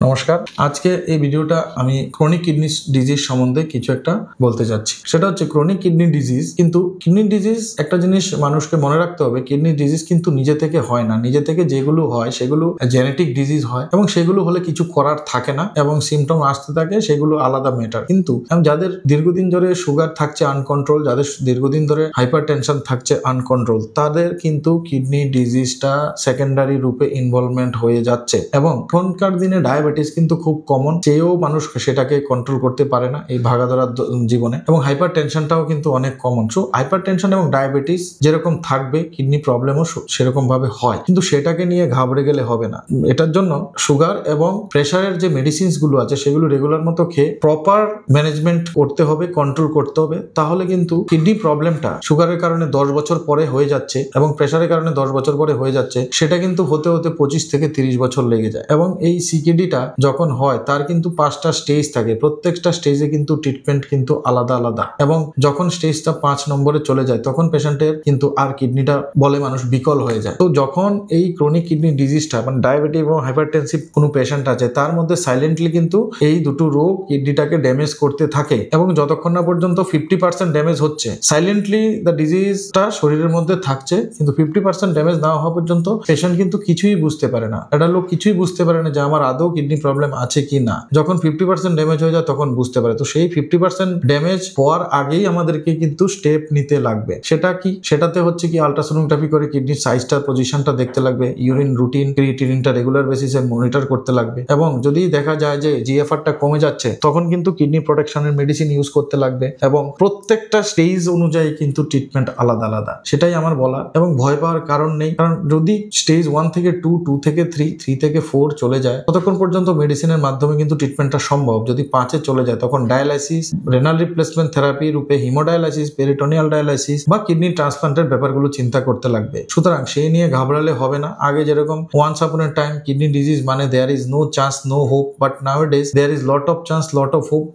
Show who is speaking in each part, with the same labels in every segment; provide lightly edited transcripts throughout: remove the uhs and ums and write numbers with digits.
Speaker 1: নমস্কার। আজকে এই ভিডিওটা আমি ক্রনিক কিডনি ডিজিজ সম্বন্ধে কিছু একটা বলতে যাচ্ছি। সেটা হচ্ছে ক্রনিক কিডনি ডিজিজ। কিন্তু কিডনি ডিজিজ একটা জিনিস মানুষকে মনে রাখতে হবে, কিডনি ডিজিজ কিন্তু নিজে থেকে হয় না। নিজে থেকে যেগুলো হয় সেগুলো জেনেটিক ডিজিজ হয় এবং সেগুলো হলে কিছু করার থাকে না এবং সিমটম আসতে থাকে, সেগুলো আলাদা ম্যাটার। কিন্তু যাদের দীর্ঘদিন ধরে সুগার থাকছে আনকন্ট্রোল, যাদের দীর্ঘদিন ধরে হাইপার টেনশন থাকছে আনকন্ট্রোল, তাদের কিন্তু কিডনি ডিজিজটা সেকেন্ডারি রূপে ইনভলভমেন্ট হয়ে যাচ্ছে। এবং এখনকার দিনে ডায়াবেটিস কিন্তু খুব কমন, চেয়েও মানুষ সেটাকে কন্ট্রোল করতে পারে না এই ভাগাদৌড়ার জীবনে। এবং হাইপার টেনশনটাও কিন্তু অনেক কমন। সো হাইপার টেনশন এবং ডায়াবেটিস যেরকম থাকবে, কিডনি প্রবলেমও সেরকম ভাবে হয়, কিন্তু সেটাকে নিয়ে ঘাবড়ে গেলে হবে না। এটার জন্য সুগার এবং প্রেশারের যে মেডিসিনস গুলো আছে সেগুলো রেগুলার মতো খেয়ে প্রপার ম্যানেজমেন্ট করতে হবে, কন্ট্রোল করতে হবে। তাহলে কিন্তু কিডনি প্রবলেমটা সুগারের কারণে 10 বছর পরে হয়ে যাচ্ছে এবং প্রেশারের কারণে 10 বছর পরে হয়ে যাচ্ছে, সেটা কিন্তু হতে হতে 25 থেকে 30 বছর লেগে যায়। এবং এই সিকিডিটা যখন হয় তার কিন্তু 5টা স্টেজ থাকে, প্রত্যেকটা স্টেজে কিন্তু ট্রিটমেন্ট কিন্তু আলাদা আলাদা। এবং যখন স্টেজটা 5 নম্বরে চলে যায় তখন পেশেন্টের কিন্তু আর কিডনিটা বলে মানুষ বিকল হয়ে যায়। তো যখন এই ক্রনিক কিডনি ডিজিজটা মানে ডায়াবেটিক এবং হাইপারটেনসিভ কোনো পেশেন্ট আছে, তার মধ্যে সাইলেন্টলি কিন্তু এই দুটো রোগ কিডনিটাকে ড্যামেজ করতে থাকে এবং যতক্ষণ না পর্যন্ত 50% ড্যামেজ হচ্ছে, সাইলেন্টলি দ্য ডিজিজটা শরীরের মধ্যে থাকছে, কিন্তু 50% ড্যামেজ না হওয়া পর্যন্ত পেশেন্ট কিন্তু কিছুই বুঝতে পারে না। একটা লোক কিছুই বুঝতে পারে না যে আমার আদৌ কিডনি প্রবলেম আছে কি না। যখন 50% ড্যামেজ হয়ে যায় তখন বুঝতে পারে। তো সেই 50% ড্যামেজ হওয়ার আগেই আমাদেরকে কিন্তু স্টেপ নিতে লাগবে। সেটা কি? সেটাতে হচ্ছে কি, আল্ট্রাসোনোগ্রাফি করে কিডনির সাইজটা, পজিশনটা দেখতে লাগবে, ইউরিন রুটিন, ক্রিয়েটিনিনটা রেগুলার বেসিসে মনিটর করতে লাগবে। এবং যদি দেখা যায় যে জিএফআরটা কমে যাচ্ছে, তখন কিন্তু কিডনি প্রোটেকশনের মেডিসিন ইউজ করতে লাগবে। এবং প্রত্যেকটা স্টেজ অনুযায়ী কিন্তু ট্রিটমেন্ট আলাদা আলাদা, সেটাই আমার বলা। এবং ভয় পাওয়ার কারণ নেই, কারণ যদি স্টেজ 1 থেকে 2, 2 থেকে 3, 3 থেকে 4 চলে যায়, ততক্ষণ পর্যন্ত মেডিসিনের মাধ্যমে কিন্তু ট্রিটমেন্টটা সম্ভব। যদি 5-এ চলে যায় তখন ডায়ালাইসিস, রেনাল রিপ্লেসমেন্ট থেরাপি রূপে হিমোডায়ালাইসিস, পেরিটোনিয়াল ডায়ালাইসিস বা কিডনি ট্রান্সপ্লান্টের ব্যাপারগুলো চিন্তা করতে লাগবে। সুতরাং সেই নিয়ে ঘাবড়ালে হবে না। আগে যেরকম ওয়ান্স আপন এ টাইম কিডনি ডিজিজ মানে there is no chance, no hope, but nowadays there is lot of chance, lot of hope.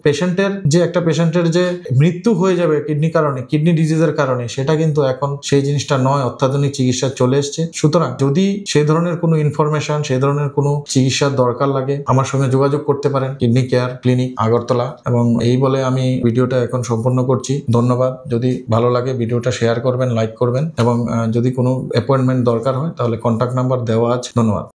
Speaker 1: একটা পেশেন্টের যে মৃত্যু হয়ে যাবে কিডনি কারণে, কিডনি ডিজিজের কারণে, সেটা কিন্তু এখন সেই জিনিসটা নয়, অত্যাধুনিক চিকিৎসা চলে এসছে। সুতরাং যদি সেই ধরনের কোনো ইনফরমেশন, সেই ধরনের কোনো চিকিৎসার দরকার লাগে, আমার সঙ্গে যোগাযোগ করতে পারেন, কিডনি কেয়ার ক্লিনিক, আগরতলা। এবং এই বলে আমি ভিডিওটা এখন সম্পন্ন করছি। ধন্যবাদ। যদি ভালো লাগে ভিডিওটা শেয়ার করবেন, লাইক করবেন এবং যদি কোনো অ্যাপয়েন্টমেন্ট দরকার হয় তাহলে কন্ট্যাক্ট নাম্বার দেওয়া আছে। ধন্যবাদ।